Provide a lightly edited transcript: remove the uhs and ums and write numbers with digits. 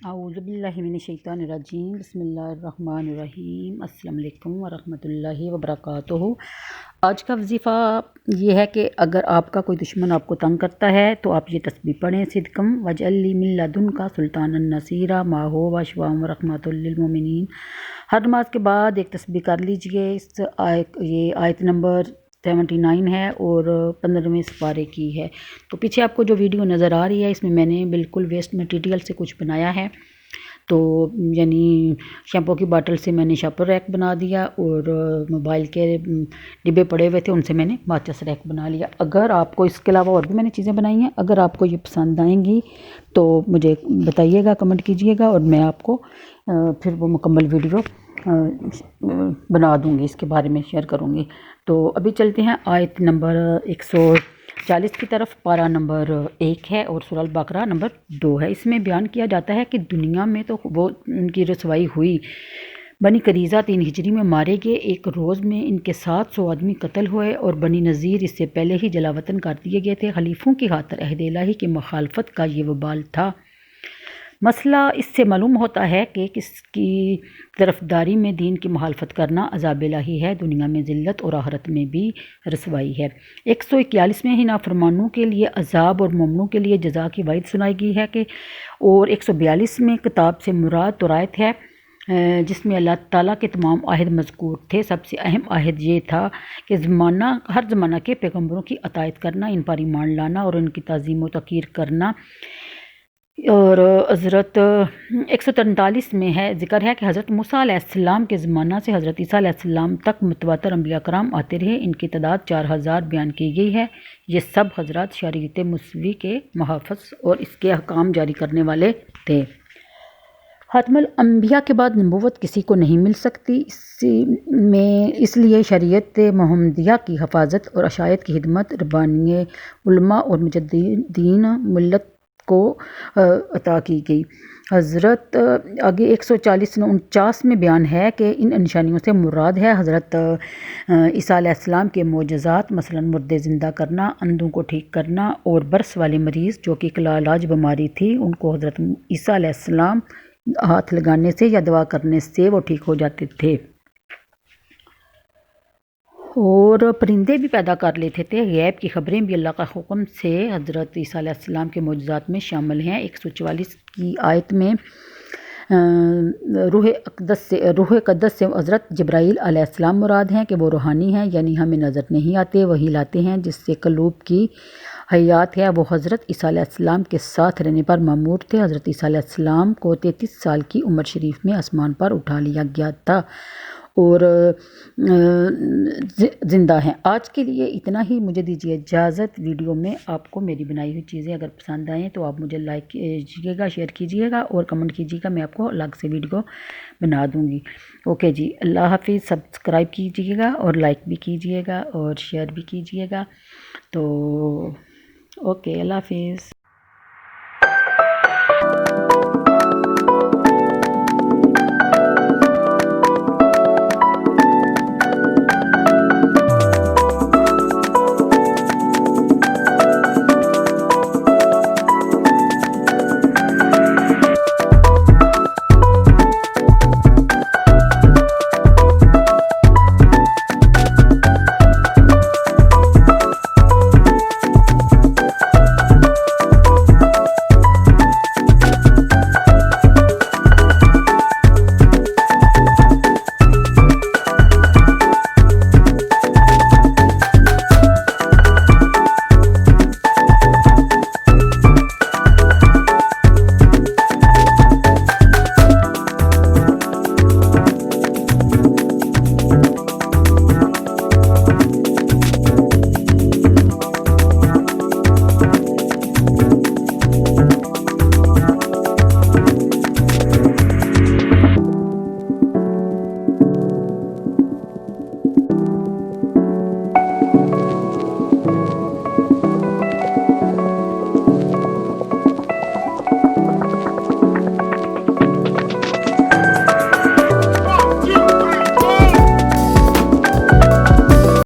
اعوذ باللہ من الشیطان الرجیم بسم اللہ الرحمن الرحیم السلام علیکم ورحمۃ اللہ وبرکاتہ۔ آج کا وظیفہ یہ ہے کہ اگر آپ کا کوئی دشمن آپ کو تنگ کرتا ہے تو آپ یہ تسبیح پڑھیں، صدقم وجعل لی من لدنک سلطانا نصیرا ما هو وشفاء ورحمۃ للمؤمنین۔ ہر نماز کے بعد ایک تسبیح کر لیجئے۔ یہ آیت نمبر 79 ہے اور 15ویں سپارے کی ہے۔ تو پیچھے آپ کو جو ویڈیو نظر آ رہی ہے اس میں میں نے بالکل ویسٹ مٹیریل سے کچھ بنایا ہے، تو یعنی شیمپو کی باٹل سے میں نے شاپر ریک بنا دیا اور موبائل کے ڈبے پڑے ہوئے تھے ان سے میں نے ماچس ریک بنا لیا۔ اگر آپ کو اس کے علاوہ اور بھی میں نے چیزیں بنائی ہیں، اگر آپ کو یہ پسند آئیں گی تو مجھے بتائیے گا، کمنٹ کیجیے گا اور میں آپ کو پھر وہ مکمل ویڈیو بنا دوں گی، اس کے بارے میں شیئر کروں گی۔ تو ابھی چلتے ہیں آیت نمبر 140 کی طرف۔ پارہ نمبر 1 ہے اور سورہ البقرہ نمبر 2 ہے۔ اس میں بیان کیا جاتا ہے کہ دنیا میں تو وہ ان کی رسوائی ہوئی۔ بنی قریظہ 3 ہجری میں مارے گئے، ایک روز میں ان کے 700 آدمی قتل ہوئے اور بنی نذیر اس سے پہلے ہی جلا وطن کر دیے گئے تھے۔ خلیفوں کی خاطر عہد الہی کی مخالفت کا یہ وبال تھا۔ مسئلہ اس سے معلوم ہوتا ہے کہ کس کی طرفداری میں دین کی مخالفت کرنا عذاب الہی ہے، دنیا میں ذلت اور آخرت میں بھی رسوائی ہے۔ 141 میں ہی نافرمانوں کے لیے عذاب اور مومنوں کے لیے جزا کی وعید سنائی گئی ہے کہ اور 142 میں کتاب سے مراد توراۃ ہے، جس میں اللہ تعالیٰ کے تمام عہد مذکور تھے۔ سب سے اہم عہد یہ تھا کہ ہر زمانہ کے پیغمبروں کی اطاعت کرنا، ان پر ایمان لانا اور ان کی تعظیم و توقیر کرنا۔ اور حضرت 143 میں ہے ذکر ہے کہ حضرت موسیٰ علیہ السلام کے زمانہ سے حضرت عیسیٰ علیہ السلام تک متواتر انبیاء کرام آتے رہے، ان کی تعداد 4000 بیان کی گئی ہے۔ یہ سب حضرات شریعت موسوی کے محافظ اور اس کے احکام جاری کرنے والے تھے۔ ختم الانبیاء کے بعد نبوت کسی کو نہیں مل سکتی، اس لیے شریعت محمدیہ کی حفاظت اور اشاعت کی خدمت ربانی علماء اور مجددین ملت کو عطا کی گئی۔ حضرت آگے 149 میں بیان ہے کہ ان نشانیوں سے مراد ہے حضرت عیسیٰ علیہ السلام کے معجزات، مثلا مردے زندہ کرنا، اندھوں کو ٹھیک کرنا اور برس والے مریض جو کہ لاعلاج بیماری تھی ان کو حضرت عیسیٰ علیہ السلام ہاتھ لگانے سے یا دعا کرنے سے وہ ٹھیک ہو جاتے تھے۔ اور پرندے بھی پیدا کر لیتے تھے۔ غیب کی خبریں بھی اللہ کا حکم سے حضرت عیسیٰ علیہ السلام کے معجزات میں شامل ہیں۔ 144 کی آیت میں روح قدس سے حضرت جبرائیل علیہ السلام مراد ہیں کہ وہ روحانی ہیں، یعنی ہمیں نظر نہیں آتے، وہی لاتے ہیں جس سے قلوب کی حیات ہے۔ وہ حضرت عیسیٰ علیہ السلام کے ساتھ رہنے پر مامور تھے۔ حضرت عیسیٰ علیہ السلام کو 33 سال کی عمر شریف میں آسمان پر اٹھا لیا گیا تھا اور زندہ ہیں۔ آج کے لیے اتنا ہی، مجھے دیجیے اجازت۔ ویڈیو میں آپ کو میری بنائی ہوئی چیزیں اگر پسند آئیں تو آپ مجھے لائک کیجیے گا، شیئر کیجیے گا اور کمنٹ کیجیے گا، میں آپ کو الگ سے ویڈیو بنا دوں گی۔ اوکے جی، اللہ حافظ۔ سبسکرائب کیجیے گا اور لائک بھی کیجیے گا اور شیئر بھی کیجیے گا۔ تو اوکے، اللہ حافظ۔